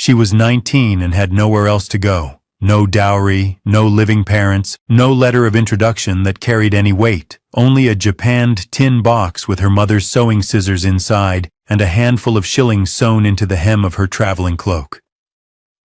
She was 19 and had nowhere else to go. No dowry, no living parents, no letter of introduction that carried any weight, only a japanned tin box with her mother's sewing scissors inside and a handful of shillings sewn into the hem of her traveling cloak.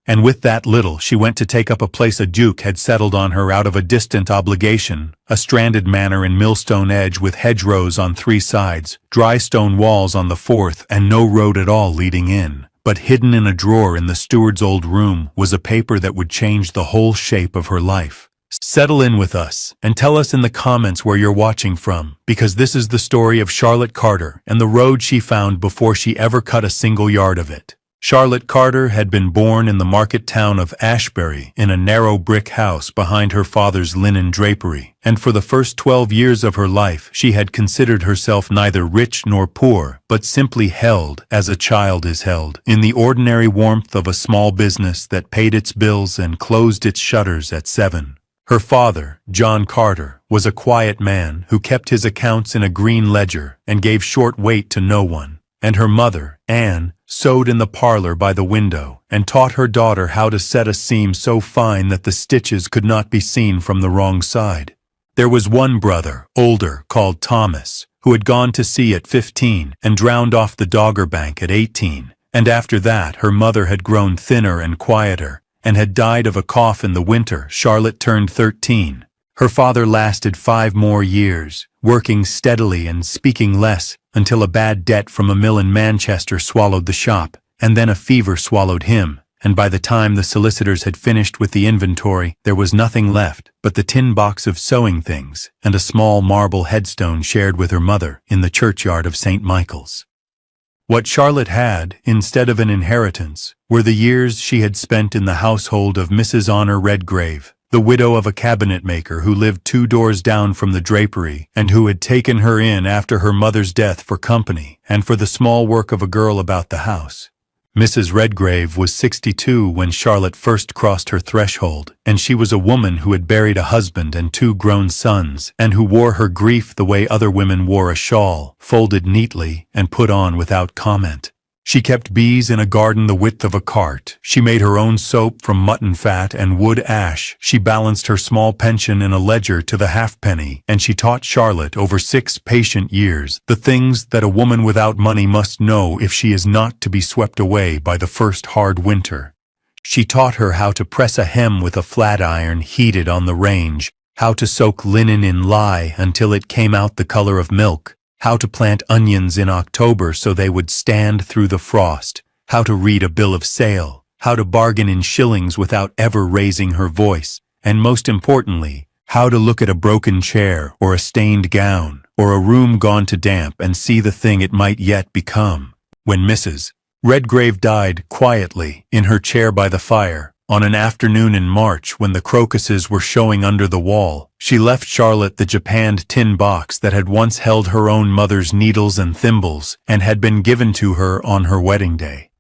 And with that little she went to take up a place a duke had settled on her out of a distant obligation, a stranded manor in Millstone Edge with hedgerows on 3 sides, dry stone walls on the 4th, and no road at all leading in. But hidden in a drawer in the steward's old room was a paper that would change the whole shape of her life. Settle in with us, and tell us in the comments where you're watching from, because this is the story of Charlotte Carter and the road she found before she ever cut a single yard of it. Charlotte Carter had been born in the market town of Ashbury in a narrow brick house behind her father's linen drapery, and for the first 12 years of her life she had considered herself neither rich nor poor, but simply held, as a child is held, in the ordinary warmth of a small business that paid its bills and closed its shutters at 7. Her father, John Carter, was a quiet man who kept his accounts in a green ledger and gave short weight to no one, and her mother, Anne, sewed in the parlor by the window and taught her daughter how to set a seam so fine that the stitches could not be seen from the wrong side. There was one brother, older, called Thomas, who had gone to sea at 15 and drowned off the Dogger Bank at 18, and after that her mother had grown thinner and quieter, and had died of a cough in the winter. Charlotte turned 13. Her father lasted 5 more years, working steadily and speaking less, until a bad debt from a mill in Manchester swallowed the shop, and then a fever swallowed him, and by the time the solicitors had finished with the inventory, there was nothing left but the tin box of sewing things and a small marble headstone shared with her mother in the churchyard of St. Michael's. What Charlotte had, instead of an inheritance, were the years she had spent in the household of Mrs. Honor Redgrave, the widow of a cabinet-maker who lived 2 doors down from the drapery, and who had taken her in after her mother's death for company and for the small work of a girl about the house. Mrs. Redgrave was 62 when Charlotte first crossed her threshold, and she was a woman who had buried a husband and 2 grown sons, and who wore her grief the way other women wore a shawl, folded neatly and put on without comment. She kept bees in a garden the width of a cart. She made her own soap from mutton fat and wood ash. She balanced her small pension in a ledger to the halfpenny, and she taught Charlotte over 6 patient years the things that a woman without money must know if she is not to be swept away by the first hard winter. She taught her how to press a hem with a flat iron heated on the range, how to soak linen in lye until it came out the color of milk, how to plant onions in October so they would stand through the frost, how to read a bill of sale, how to bargain in shillings without ever raising her voice, and most importantly, how to look at a broken chair or a stained gown or a room gone to damp and see the thing it might yet become. When Mrs. Redgrave died quietly in her chair by the fire, on an afternoon in March when the crocuses were showing under the wall, she left Charlotte the japanned tin box that had once held her own mother's needles and thimbles and had been given to her on her wedding day.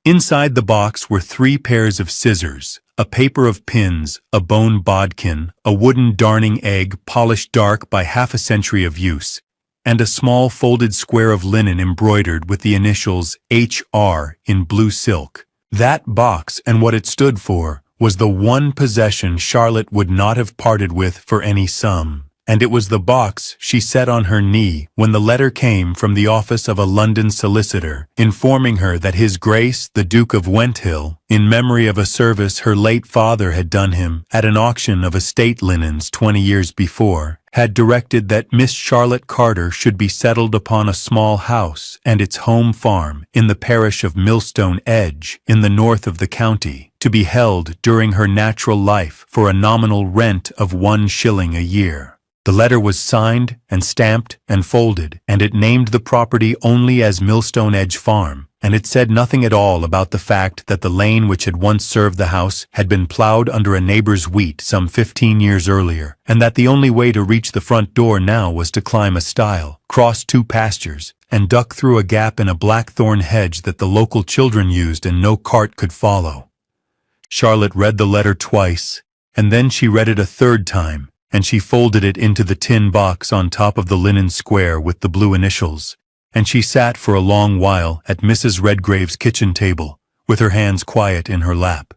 Inside the box were 3 pairs of scissors, a paper of pins, a bone bodkin, a wooden darning egg polished dark by half a century of use, and a small folded square of linen embroidered with the initials HR in blue silk. That box and what it stood for was the one possession Charlotte would not have parted with for any sum, and it was the box she set on her knee when the letter came from the office of a London solicitor informing her that His Grace the Duke of Wenthill, in memory of a service her late father had done him at an auction of estate linens 20 years before, had directed that Miss Charlotte Carter should be settled upon a small house and its home farm in the parish of Millstone Edge in the north of the county, to be held during her natural life for a nominal rent of 1 shilling a year. The letter was signed and stamped and folded, and it named the property only as Millstone Edge Farm, and it said nothing at all about the fact that the lane which had once served the house had been plowed under a neighbor's wheat some 15 years earlier, and that the only way to reach the front door now was to climb a stile, cross 2 pastures, and duck through a gap in a blackthorn hedge that the local children used and no cart could follow. Charlotte read the letter twice, and then she read it a 3rd time, and she folded it into the tin box on top of the linen square with the blue initials, and she sat for a long while at Mrs. Redgrave's kitchen table, with her hands quiet in her lap.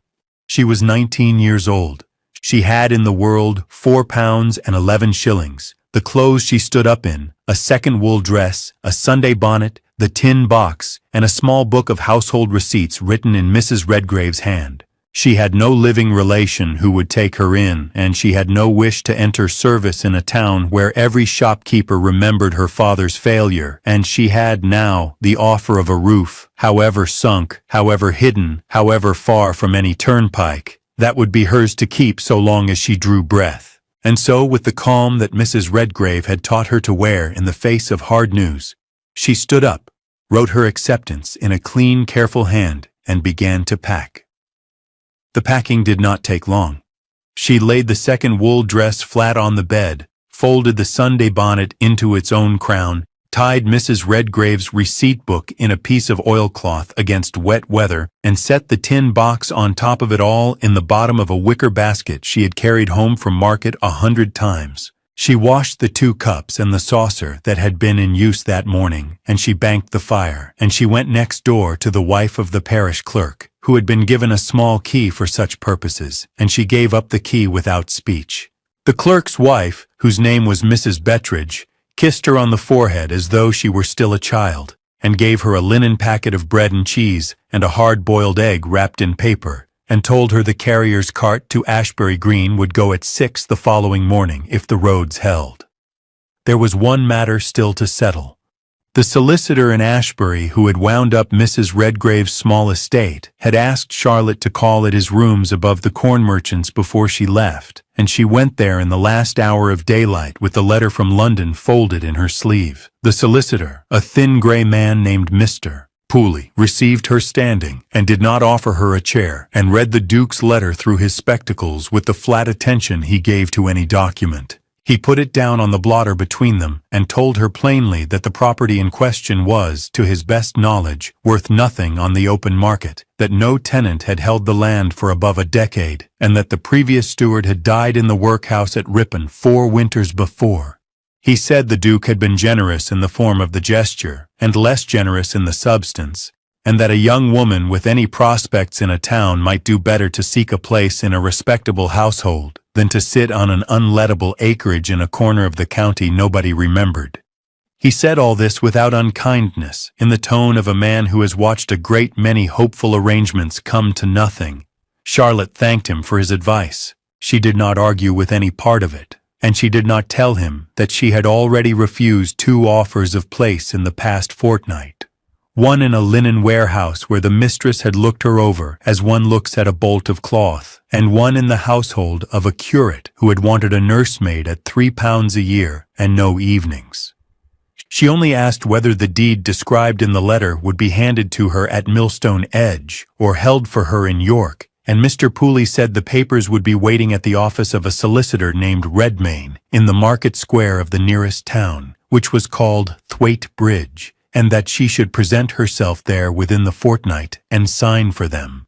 She was 19 years old. She had in the world £4.11, the clothes she stood up in, a second wool dress, a Sunday bonnet, the tin box, and a small book of household receipts written in Mrs. Redgrave's hand. She had no living relation who would take her in, and she had no wish to enter service in a town where every shopkeeper remembered her father's failure, and she had now the offer of a roof, however sunk, however hidden, however far from any turnpike, that would be hers to keep so long as she drew breath. And so, with the calm that Mrs. Redgrave had taught her to wear in the face of hard news, she stood up, wrote her acceptance in a clean, careful hand, and began to pack. The packing did not take long. She laid the second wool dress flat on the bed, folded the Sunday bonnet into its own crown, tied Mrs. Redgrave's receipt book in a piece of oilcloth against wet weather, and set the tin box on top of it all in the bottom of a wicker basket she had carried home from market 100 times. She washed the 2 cups and the saucer that had been in use that morning, and she banked the fire, and she went next door to the wife of the parish clerk, who had been given a small key for such purposes, and she gave up the key without speech. The clerk's wife, whose name was Mrs. Bettridge, kissed her on the forehead as though she were still a child, and gave her a linen packet of bread and cheese and a hard-boiled egg wrapped in paper, and told her the carrier's cart to Ashbury Green would go at 6 the following morning if the roads held. There was one matter still to settle. The solicitor in Ashbury who had wound up Mrs. Redgrave's small estate had asked Charlotte to call at his rooms above the corn merchant's before she left, and she went there in the last hour of daylight with the letter from London folded in her sleeve. The solicitor, a thin grey man named Mr. Pooley, received her standing, and did not offer her a chair, and read the Duke's letter through his spectacles with the flat attention he gave to any document. He put it down on the blotter between them, and told her plainly that the property in question was, to his best knowledge, worth nothing on the open market, that no tenant had held the land for above a decade, and that the previous steward had died in the workhouse at Ripon 4 winters before. He said the Duke had been generous in the form of the gesture, and less generous in the substance, and that a young woman with any prospects in a town might do better to seek a place in a respectable household than to sit on an unlettable acreage in a corner of the county nobody remembered. He said all this without unkindness, in the tone of a man who has watched a great many hopeful arrangements come to nothing. Charlotte thanked him for his advice. She did not argue with any part of it, and she did not tell him that she had already refused 2 offers of place in the past fortnight. One in a linen warehouse where the mistress had looked her over as one looks at a bolt of cloth, and one in the household of a curate who had wanted a nursemaid at £3 a year and no evenings. She only asked whether the deed described in the letter would be handed to her at Millstone Edge or held for her in York, and Mr. Pooley said the papers would be waiting at the office of a solicitor named Redmayne in the market square of the nearest town, which was called Thwaite Bridge, and that she should present herself there within the fortnight and sign for them.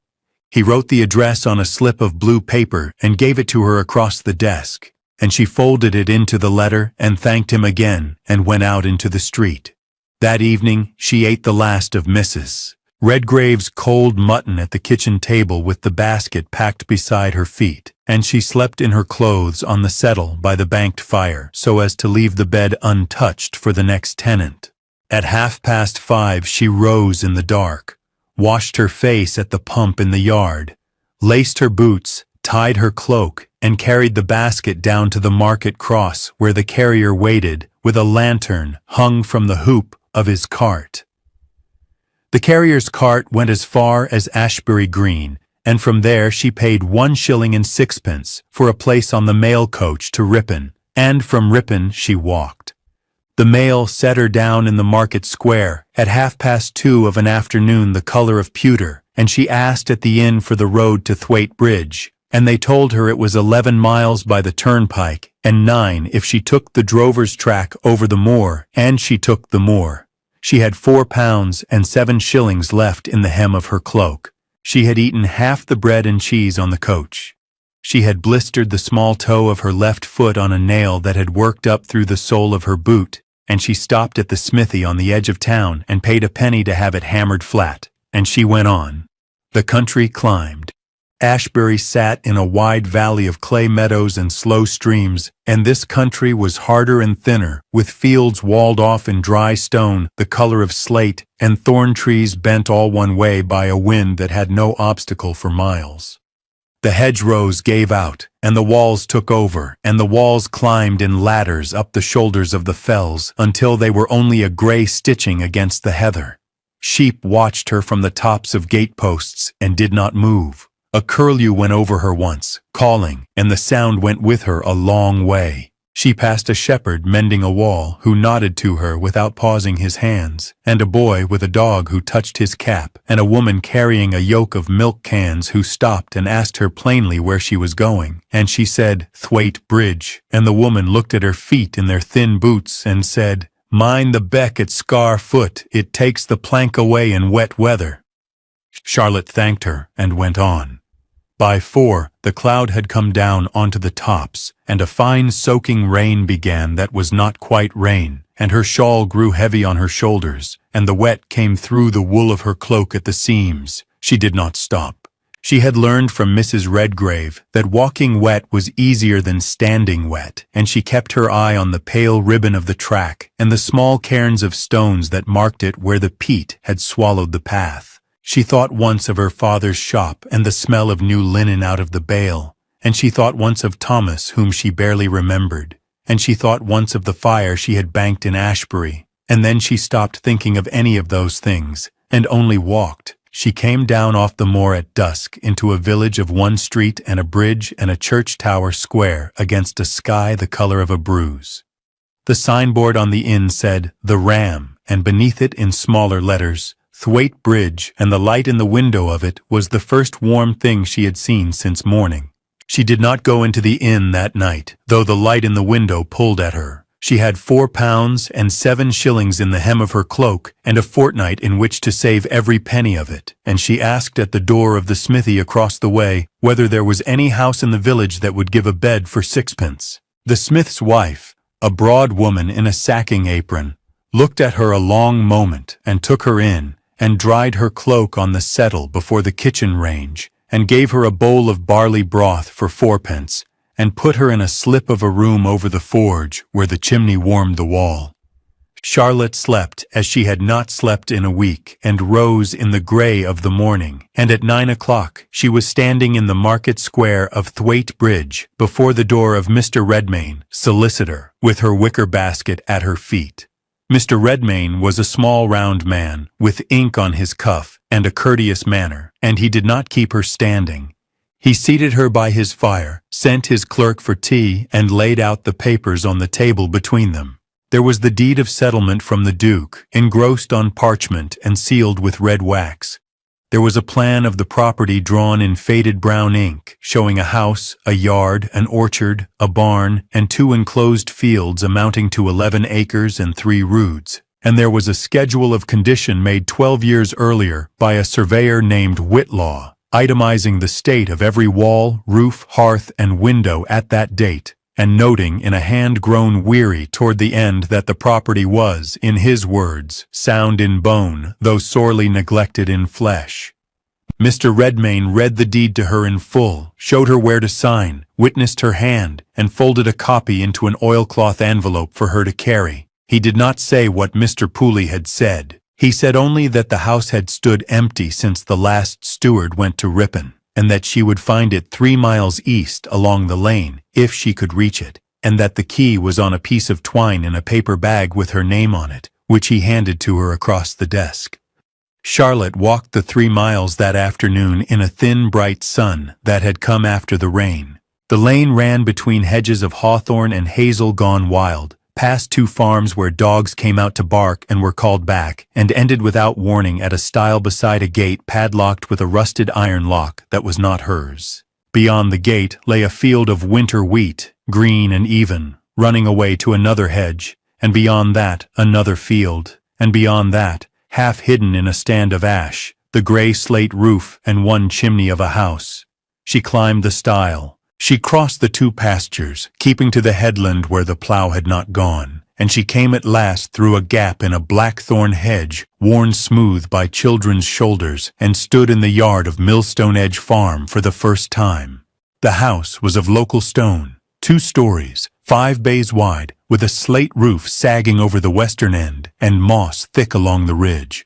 He wrote the address on a slip of blue paper and gave it to her across the desk, and she folded it into the letter and thanked him again and went out into the street. That evening she ate the last of Mrs. Redgrave's cold mutton at the kitchen table with the basket packed beside her feet, and she slept in her clothes on the settle by the banked fire so as to leave the bed untouched for the next tenant. At 5:30 she rose in the dark, washed her face at the pump in the yard, laced her boots, tied her cloak, and carried the basket down to the market cross where the carrier waited with a lantern hung from the hoop of his cart. The carrier's cart went as far as Ashbury Green, and from there she paid 1 shilling and 6pence for a place on the mail coach to Ripon, and from Ripon she walked. The mail set her down in the market square at 2:30 of an afternoon, the color of pewter, and she asked at the inn for the road to Thwaite Bridge, and they told her it was 11 miles by the turnpike and 9 if she took the drover's track over the moor, and she took the moor. She had £4.07 left in the hem of her cloak. She had eaten half the bread and cheese on the coach. She had blistered the small toe of her left foot on a nail that had worked up through the sole of her boot, and she stopped at the smithy on the edge of town and paid a penny to have it hammered flat, and she went on. The country climbed. Ashbury sat in a wide valley of clay meadows and slow streams, and this country was harder and thinner, with fields walled off in dry stone, the color of slate, and thorn trees bent all one way by a wind that had no obstacle for miles. The hedgerows gave out, and the walls took over, and the walls climbed in ladders up the shoulders of the fells until they were only a grey stitching against the heather. Sheep watched her from the tops of gateposts and did not move. A curlew went over her once, calling, and the sound went with her a long way. She passed a shepherd mending a wall who nodded to her without pausing his hands, and a boy with a dog who touched his cap, and a woman carrying a yoke of milk cans who stopped and asked her plainly where she was going, and she said, "Thwaite Bridge," and the woman looked at her feet in their thin boots and said, "Mind the beck at Scar Foot, it takes the plank away in wet weather." Charlotte thanked her and went on. By 4, the cloud had come down onto the tops, and a fine soaking rain began that was not quite rain, and her shawl grew heavy on her shoulders, and the wet came through the wool of her cloak at the seams. She did not stop. She had learned from Mrs. Redgrave that walking wet was easier than standing wet, and she kept her eye on the pale ribbon of the track and the small cairns of stones that marked it where the peat had swallowed the path. She thought once of her father's shop and the smell of new linen out of the bale, and she thought once of Thomas, whom she barely remembered, and she thought once of the fire she had banked in Ashbury, and then she stopped thinking of any of those things, and only walked. She came down off the moor at dusk into a village of one street and a bridge and a church tower square against a sky the color of a bruise. The signboard on the inn said, "The Ram," and beneath it in smaller letters, Thwaite Bridge, and the light in the window of it was the first warm thing she had seen since morning. She did not go into the inn that night, though the light in the window pulled at her. She had £4 and 7 shillings in the hem of her cloak, and a fortnight in which to save every penny of it, and she asked at the door of the smithy across the way whether there was any house in the village that would give a bed for 6pence. The smith's wife, a broad woman in a sacking apron, looked at her a long moment and took her in, and dried her cloak on the settle before the kitchen range, and gave her a bowl of barley broth for 4pence, and put her in a slip of a room over the forge where the chimney warmed the wall. Charlotte slept as she had not slept in a week, and rose in the grey of the morning, and at 9 o'clock she was standing in the market square of Thwaite Bridge before the door of Mr. Redmayne, solicitor, with her wicker basket at her feet. Mr. Redmayne was a small round man, with ink on his cuff and a courteous manner, and he did not keep her standing. He seated her by his fire, sent his clerk for tea, and laid out the papers on the table between them. There was the deed of settlement from the Duke, engrossed on parchment and sealed with red wax. There was a plan of the property drawn in faded brown ink, showing a house, a yard, an orchard, a barn, and 2 enclosed fields amounting to 11 acres and 3 roods. And there was a schedule of condition made 12 years earlier by a surveyor named Whitlaw, itemizing the state of every wall, roof, hearth, and window at that date, and noting in a hand grown weary toward the end that the property was, in his words, sound in bone, though sorely neglected in flesh. Mr. Redmayne read the deed to her in full, showed her where to sign, witnessed her hand, and folded a copy into an oilcloth envelope for her to carry. He did not say what Mr. Pooley had said. He said only that the house had stood empty since the last steward went to Ripon, and that she would find it 3 miles east along the lane, if she could reach it, and that the key was on a piece of twine in a paper bag with her name on it, which he handed to her across the desk. Charlotte walked the 3 miles that afternoon in a thin, bright sun that had come after the rain. The lane ran between hedges of hawthorn and hazel gone wild, past 2 farms where dogs came out to bark and were called back, and ended without warning at a stile beside a gate padlocked with a rusted iron lock that was not hers. Beyond the gate lay a field of winter wheat, green and even, running away to another hedge, and beyond that another field, and beyond that, half hidden in a stand of ash, the grey slate roof and 1 chimney of a house. She climbed the stile. She crossed the 2 pastures, keeping to the headland where the plough had not gone, and she came at last through a gap in a blackthorn hedge, worn smooth by children's shoulders, and stood in the yard of Millstone Edge Farm for the first time. The house was of local stone, 2 stories, 5 bays wide, with a slate roof sagging over the western end and moss thick along the ridge.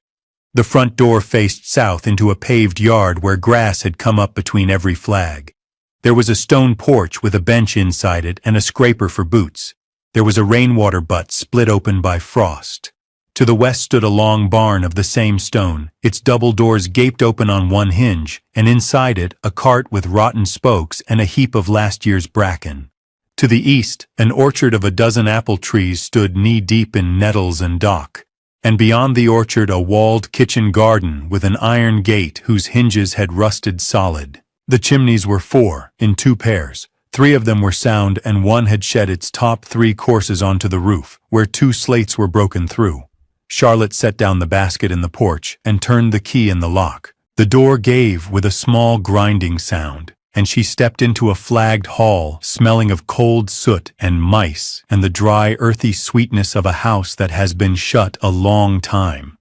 The front door faced south into a paved yard where grass had come up between every flag. There was a stone porch with a bench inside it and a scraper for boots. There was a rainwater butt split open by frost. To the west stood a long barn of the same stone, its double doors gaped open on one hinge, and inside it a cart with rotten spokes and a heap of last year's bracken. To the east, an orchard of a dozen apple trees stood knee-deep in nettles and dock, and beyond the orchard a walled kitchen garden with an iron gate whose hinges had rusted solid. The chimneys were 4, in 2 pairs. 3 of them were sound and one had shed its top 3 courses onto the roof, where 2 slates were broken through. Charlotte set down the basket in the porch and turned the key in the lock. The door gave with a small grinding sound, and she stepped into a flagged hall smelling of cold soot and mice and the dry, earthy sweetness of a house that has been shut a long time.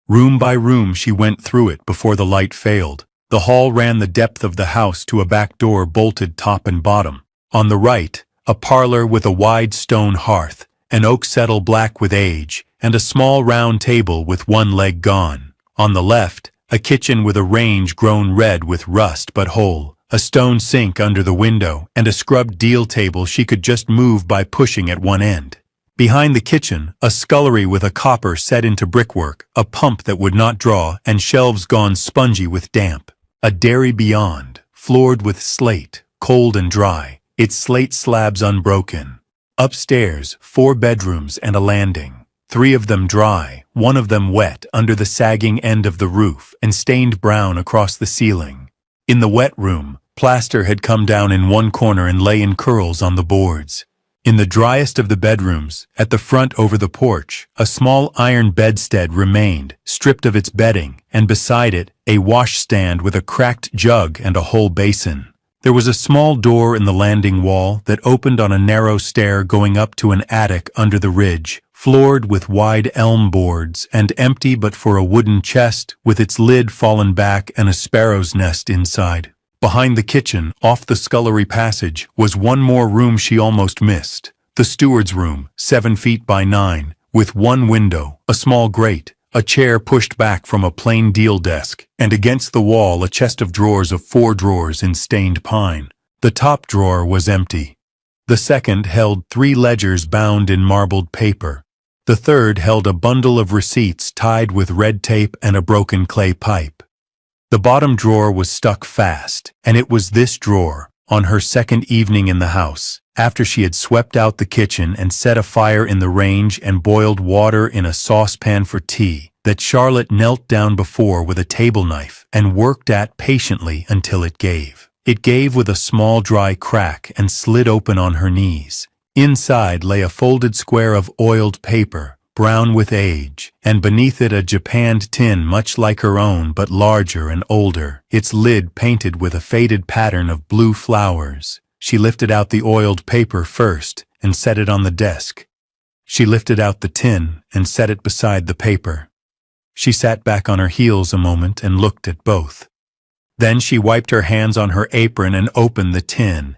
Room by room she went through it before the light failed. The hall ran the depth of the house to a back door bolted top and bottom. On the right, a parlor with a wide stone hearth, an oak settle black with age, and a small round table with one leg gone. On the left, a kitchen with a range grown red with rust but whole, a stone sink under the window, and a scrubbed deal table she could just move by pushing at one end. Behind the kitchen, a scullery with a copper set into brickwork, a pump that would not draw, and shelves gone spongy with damp. A dairy beyond, floored with slate, cold and dry, its slate slabs unbroken. Upstairs, 4 bedrooms and a landing, 3 of them dry, 1 of them wet under the sagging end of the roof and stained brown across the ceiling. In the wet room, plaster had come down in one corner and lay in curls on the boards. In the driest of the bedrooms, at the front over the porch, a small iron bedstead remained, stripped of its bedding, and beside it, a washstand with a cracked jug and a whole basin. There was a small door in the landing wall that opened on a narrow stair going up to an attic under the ridge, floored with wide elm boards and empty but for a wooden chest with its lid fallen back and a sparrow's nest inside. Behind the kitchen, off the scullery passage, was one more room she almost missed. The steward's room, 7 feet by 9, with one window, a small grate, a chair pushed back from a plain deal desk, and against the wall a chest of drawers of 4 drawers in stained pine. The top drawer was empty. The second held 3 ledgers bound in marbled paper. The third held a bundle of receipts tied with red tape and a broken clay pipe. The bottom drawer was stuck fast, and it was this drawer, on her second evening in the house, after she had swept out the kitchen and set a fire in the range and boiled water in a saucepan for tea, that Charlotte knelt down before with a table knife and worked at patiently until it gave. It gave with a small dry crack and slid open on her knees. Inside lay a folded square of oiled paper, brown with age, and beneath it a japanned tin much like her own but larger and older, its lid painted with a faded pattern of blue flowers. She lifted out the oiled paper first and set it on the desk. She lifted out the tin and set it beside the paper. She sat back on her heels a moment and looked at both. Then she wiped her hands on her apron and opened the tin.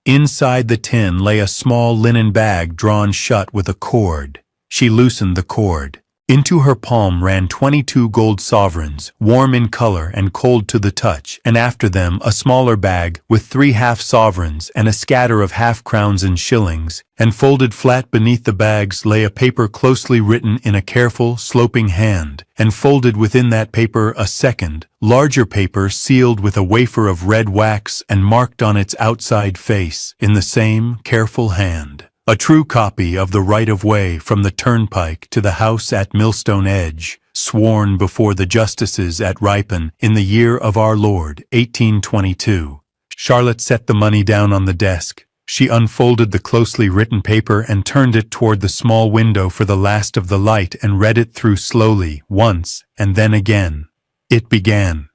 Inside the tin lay a small linen bag drawn shut with a cord. She loosened the cord. Into her palm ran 22 gold sovereigns, warm in color and cold to the touch, and after them a smaller bag with 3 half-sovereigns and a scatter of half-crowns and shillings, and folded flat beneath the bags lay a paper closely written in a careful, sloping hand, and folded within that paper a second, larger paper sealed with a wafer of red wax and marked on its outside face in the same careful hand. A true copy of the right-of-way from the turnpike to the house at Millstone Edge, sworn before the justices at Ripon in the year of our Lord, 1822. Charlotte set the money down on the desk. She unfolded the closely written paper and turned it toward the small window for the last of the light and read it through slowly, once, and then again. It began,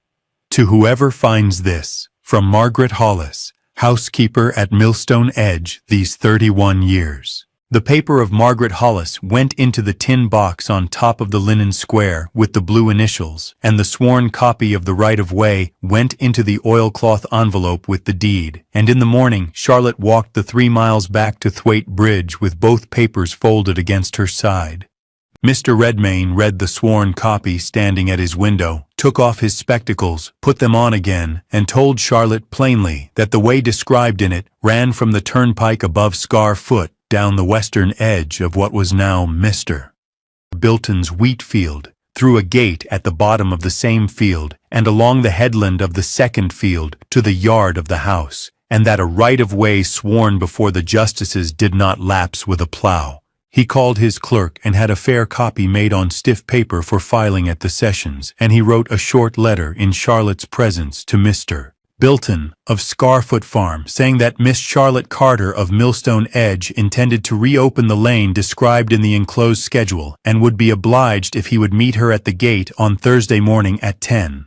"To whoever finds this, from Margaret Hollis, housekeeper at Millstone Edge these 31 years. The paper of Margaret Hollis went into the tin box on top of the linen square with the blue initials, and the sworn copy of the right-of-way went into the oilcloth envelope with the deed. And in the morning, Charlotte walked the 3 miles back to Thwaite Bridge with both papers folded against her side. Mr. Redmayne read the sworn copy standing at his window, took off his spectacles, put them on again, and told Charlotte plainly that the way described in it ran from the turnpike above Scar Foot down the western edge of what was now Mr. Bilton's wheat field, through a gate at the bottom of the same field, and along the headland of the second field to the yard of the house, and that a right-of-way sworn before the justices did not lapse with a plough. He called his clerk and had a fair copy made on stiff paper for filing at the sessions, and he wrote a short letter in Charlotte's presence to Mr. Bilton of Scarfoot Farm, saying that Miss Charlotte Carter of Millstone Edge intended to reopen the lane described in the enclosed schedule, and would be obliged if he would meet her at the gate on Thursday morning at 10.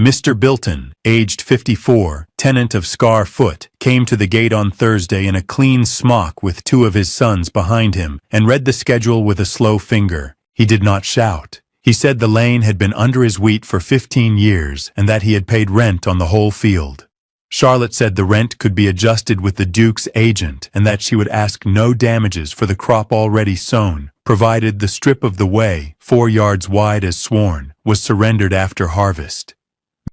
Mr. Bilton, aged 54, tenant of Scarfoot, came to the gate on Thursday in a clean smock with 2 of his sons behind him, and read the schedule with a slow finger. He did not shout. He said the lane had been under his wheat for 15 years, and that he had paid rent on the whole field. Charlotte said the rent could be adjusted with the Duke's agent, and that she would ask no damages for the crop already sown, provided the strip of the way, 4 yards wide as sworn, was surrendered after harvest.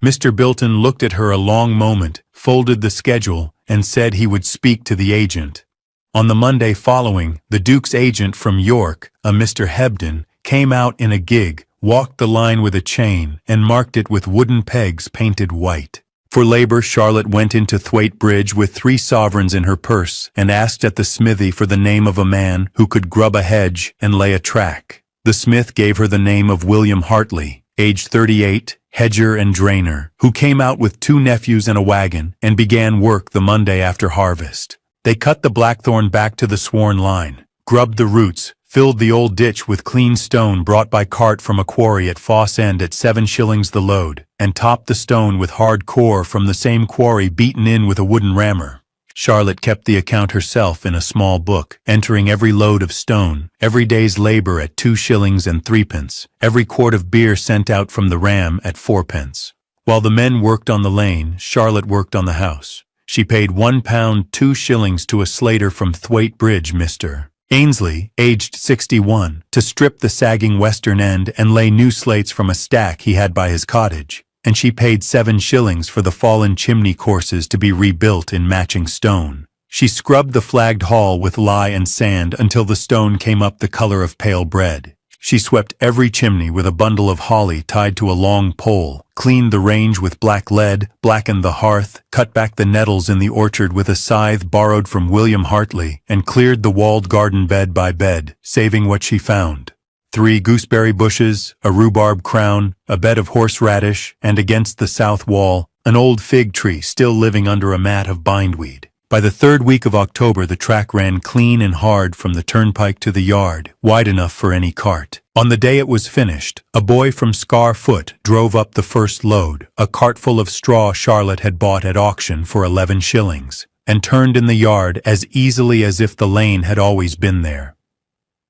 Mr. Bilton looked at her a long moment, folded the schedule, and said he would speak to the agent. On the Monday following, the Duke's agent from York, a Mr. Hebden, came out in a gig, walked the line with a chain, and marked it with wooden pegs painted white. For labor, Charlotte went into Thwaite Bridge with 3 sovereigns in her purse, and asked at the smithy for the name of a man who could grub a hedge and lay a track. The smith gave her the name of William Hartley, aged 38, hedger and drainer, who came out with 2 nephews and a wagon, and began work the Monday after harvest. They cut the blackthorn back to the sworn line, grubbed the roots, filled the old ditch with clean stone brought by cart from a quarry at Foss End at 7 shillings the load, and topped the stone with hard core from the same quarry beaten in with a wooden rammer. Charlotte kept the account herself in a small book, entering every load of stone, every day's labor at 2 shillings and 3 pence, every quart of beer sent out from the ram at 4 pence. While the men worked on the lane, Charlotte worked on the house. She paid £1 2 shillings to a slater from Thwaite Bridge, Mr. Ainsley, aged 61, to strip the sagging western end and lay new slates from a stack he had by his cottage, and she paid 7 shillings for the fallen chimney courses to be rebuilt in matching stone. She scrubbed the flagged hall with lye and sand until the stone came up the color of pale bread. She swept every chimney with a bundle of holly tied to a long pole, cleaned the range with black lead, blackened the hearth, cut back the nettles in the orchard with a scythe borrowed from William Hartley, and cleared the walled garden bed by bed, saving what she found: 3 gooseberry bushes, a rhubarb crown, a bed of horseradish, and against the south wall, an old fig tree still living under a mat of bindweed. By the 3rd week of October, the track ran clean and hard from the turnpike to the yard, wide enough for any cart. On the day it was finished, a boy from Scarfoot drove up the first load, a cartful of straw Charlotte had bought at auction for 11 shillings, and turned in the yard as easily as if the lane had always been there.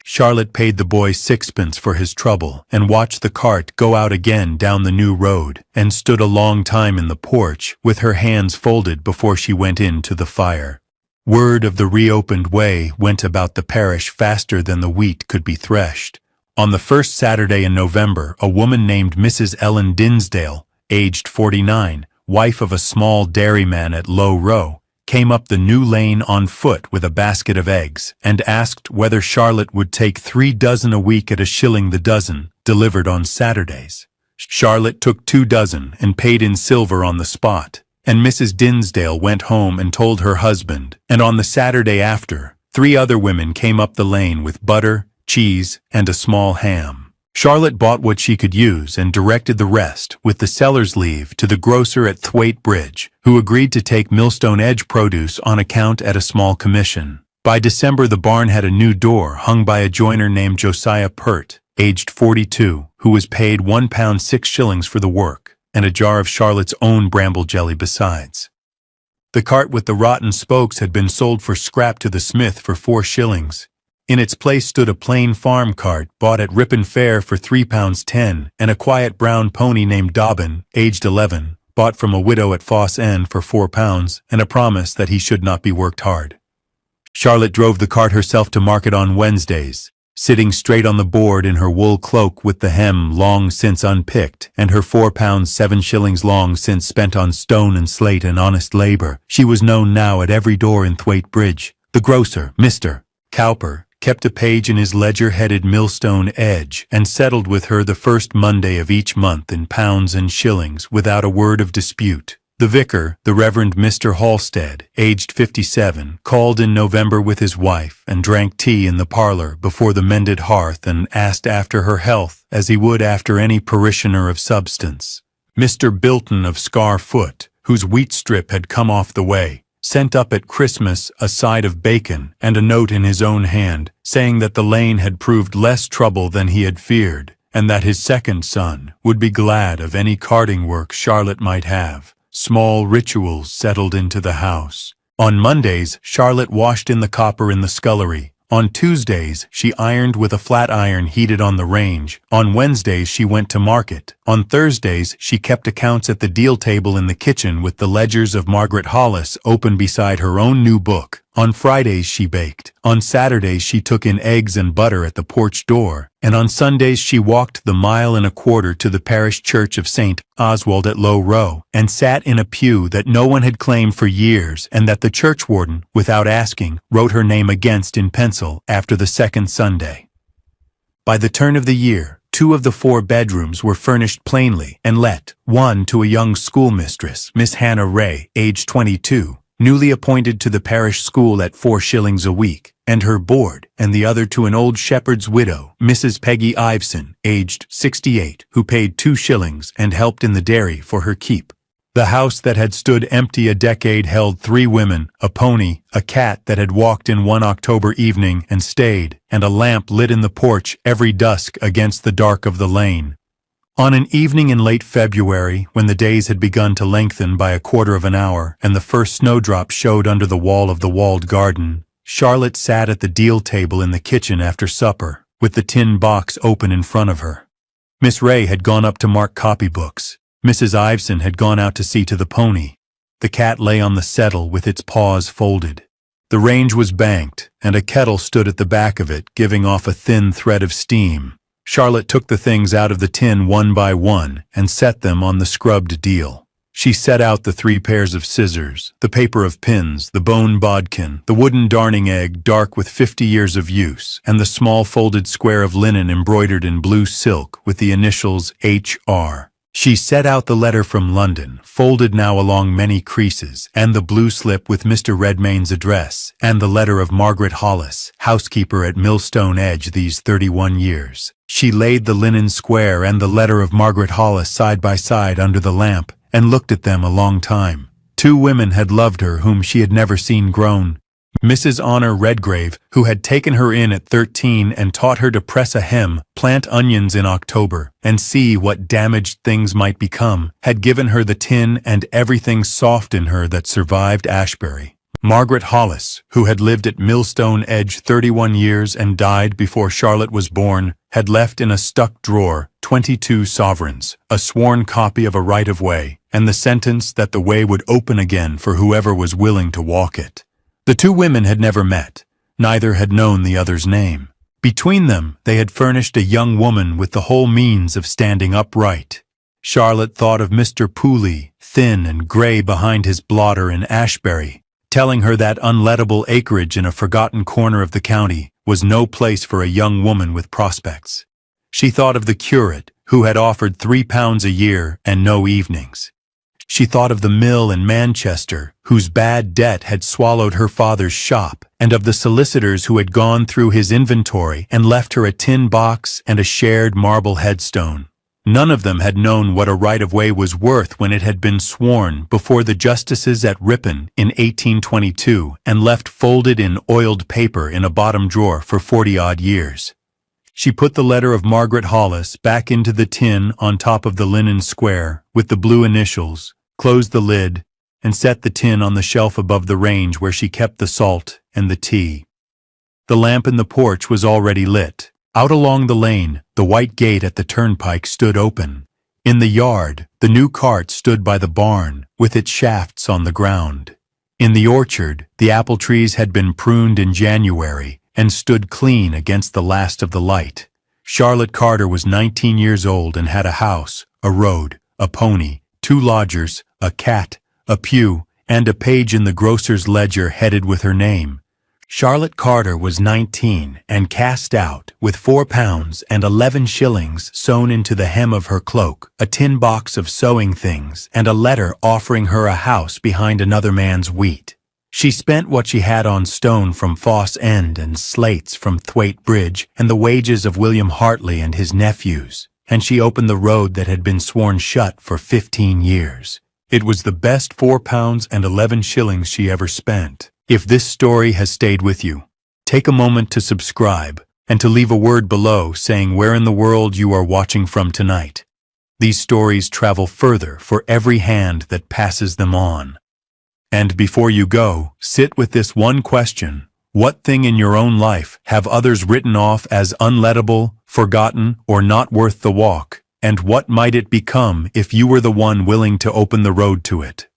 Charlotte paid the boy 6 pence for his trouble, and watched the cart go out again down the new road, and stood a long time in the porch, with her hands folded before she went in to the fire. Word of the reopened way went about the parish faster than the wheat could be threshed. On the first Saturday in November, a woman named Mrs. Ellen Dinsdale, aged 49, wife of a small dairyman at Low Row, came up the new lane on foot with a basket of eggs, and asked whether Charlotte would take 3 dozen a week at 1 shilling the dozen, delivered on Saturdays. Charlotte took 2 dozen and paid in silver on the spot, and Mrs. Dinsdale went home and told her husband, and on the Saturday after, 3 other women came up the lane with butter, cheese, and a small ham. Charlotte bought what she could use and directed the rest, with the seller's leave, to the grocer at Thwaite Bridge, who agreed to take Millstone Edge produce on account at a small commission. By December, the barn had a new door hung by a joiner named Josiah Pert, aged 42, who was paid £1 6 shillings for the work, and a jar of Charlotte's own bramble jelly besides. The cart with the rotten spokes had been sold for scrap to the smith for 4 shillings. In its place stood a plain farm cart bought at Ripon Fair for £3.10 and a quiet brown pony named Dobbin, aged 11, bought from a widow at Foss End for £4 and a promise that he should not be worked hard. Charlotte drove the cart herself to market on Wednesdays, sitting straight on the board in her wool cloak with the hem long since unpicked and her £4 7 long since spent on stone and slate and honest labour. She was known now at every door in Thwaite Bridge. The grocer, Mr. Cowper, kept a page in his ledger headed Millstone Edge and settled with her the first Monday of each month in pounds and shillings without a word of dispute. The vicar, the Reverend Mr. Halstead, aged 57, called in November with his wife and drank tea in the parlour before the mended hearth and asked after her health as he would after any parishioner of substance. Mr. Bilton of Scar Foot, whose wheat strip had come off the way, sent up at Christmas a side of bacon and a note in his own hand, saying that the lane had proved less trouble than he had feared, and that his second son would be glad of any carting work Charlotte might have. Small rituals settled into the house. On Mondays, Charlotte washed in the copper in the scullery. On Tuesdays, she ironed with a flat iron heated on the range. On Wednesdays, she went to market. On Thursdays, she kept accounts at the deal table in the kitchen with the ledgers of Margaret Hollis open beside her own new book. On Fridays, she baked. On Saturdays, she took in eggs and butter at the porch door. And on Sundays, she walked the 1.25 miles to the parish church of St. Oswald at Low Row, and sat in a pew that no one had claimed for years and that the churchwarden, without asking, wrote her name against in pencil after the second Sunday. By the turn of the year, 2 of the 4 bedrooms were furnished plainly and let, one to a young schoolmistress, Miss Hannah Ray, aged 22, newly appointed to the parish school at 4 shillings a week, and her board, and the other to an old shepherd's widow, Mrs. Peggy Iveson, aged 68, who paid 2 shillings and helped in the dairy for her keep. The house that had stood empty a decade held 3 women, a pony, a cat that had walked in one October evening and stayed, and a lamp lit in the porch every dusk against the dark of the lane. On an evening in late February, when the days had begun to lengthen by 1/4 of an hour and the first snowdrop showed under the wall of the walled garden, Charlotte sat at the deal table in the kitchen after supper, with the tin box open in front of her. Miss Ray had gone up to mark copybooks. Mrs. Iveson had gone out to see to the pony. The cat lay on the settle with its paws folded. The range was banked, and a kettle stood at the back of it, giving off a thin thread of steam. Charlotte took the things out of the tin one by one and set them on the scrubbed deal. She set out the 3 pairs of scissors, the paper of pins, the bone bodkin, the wooden darning egg dark with 50 years of use, and the small folded square of linen embroidered in blue silk with the initials H.R. She set out the letter from London, folded now along many creases, and the blue slip with Mr. Redmayne's address, and the letter of Margaret Hollis, housekeeper at Millstone Edge these 31 years. She laid the linen square and the letter of Margaret Hollis side by side under the lamp, and looked at them a long time. 2 women had loved her whom she had never seen grown. Mrs. Honor Redgrave, who had taken her in at 13 and taught her to press a hem, plant onions in October, and see what damaged things might become, had given her the tin and everything soft in her that survived Ashbury. Margaret Hollis, who had lived at Millstone Edge 31 years and died before Charlotte was born, had left in a stuck drawer 22 sovereigns, a sworn copy of a right-of-way, and the sentence that the way would open again for whoever was willing to walk it. The 2 women had never met. Neither had known the other's name. Between them, they had furnished a young woman with the whole means of standing upright. Charlotte thought of Mr. Pooley, thin and grey behind his blotter in Ashbury, telling her that unlettable acreage in a forgotten corner of the county was no place for a young woman with prospects. She thought of the curate, who had offered £3 a year and no evenings. She thought of the mill in Manchester, whose bad debt had swallowed her father's shop, and of the solicitors who had gone through his inventory and left her a tin box and a shared marble headstone. None of them had known what a right-of-way was worth when it had been sworn before the justices at Ripon in 1822 and left folded in oiled paper in a bottom drawer for 40-odd years. She put the letter of Margaret Hollis back into the tin on top of the linen square with the blue initials, closed the lid, and set the tin on the shelf above the range where she kept the salt and the tea. The lamp in the porch was already lit. Out along the lane, the white gate at the turnpike stood open. In the yard, the new cart stood by the barn, with its shafts on the ground. In the orchard, the apple trees had been pruned in January and stood clean against the last of the light. Charlotte Carter was 19 years old and had a house, a road, a pony, 2 lodgers, a cat, a pew, and a page in the grocer's ledger headed with her name. Charlotte Carter was 19 and cast out, with £4 and 11 shillings sewn into the hem of her cloak, a tin box of sewing things, and a letter offering her a house behind another man's wheat. She spent what she had on stone from Foss End and slates from Thwaite Bridge and the wages of William Hartley and his nephews, and she opened the road that had been sworn shut for 15 years. It was the best £4 and 11 shillings she ever spent. If this story has stayed with you, take a moment to subscribe and to leave a word below saying where in the world you are watching from tonight. These stories travel further for every hand that passes them on. And before you go, sit with this one question. What thing in your own life have others written off as unlettable, forgotten, or not worth the walk? And what might it become if you were the one willing to open the road to it?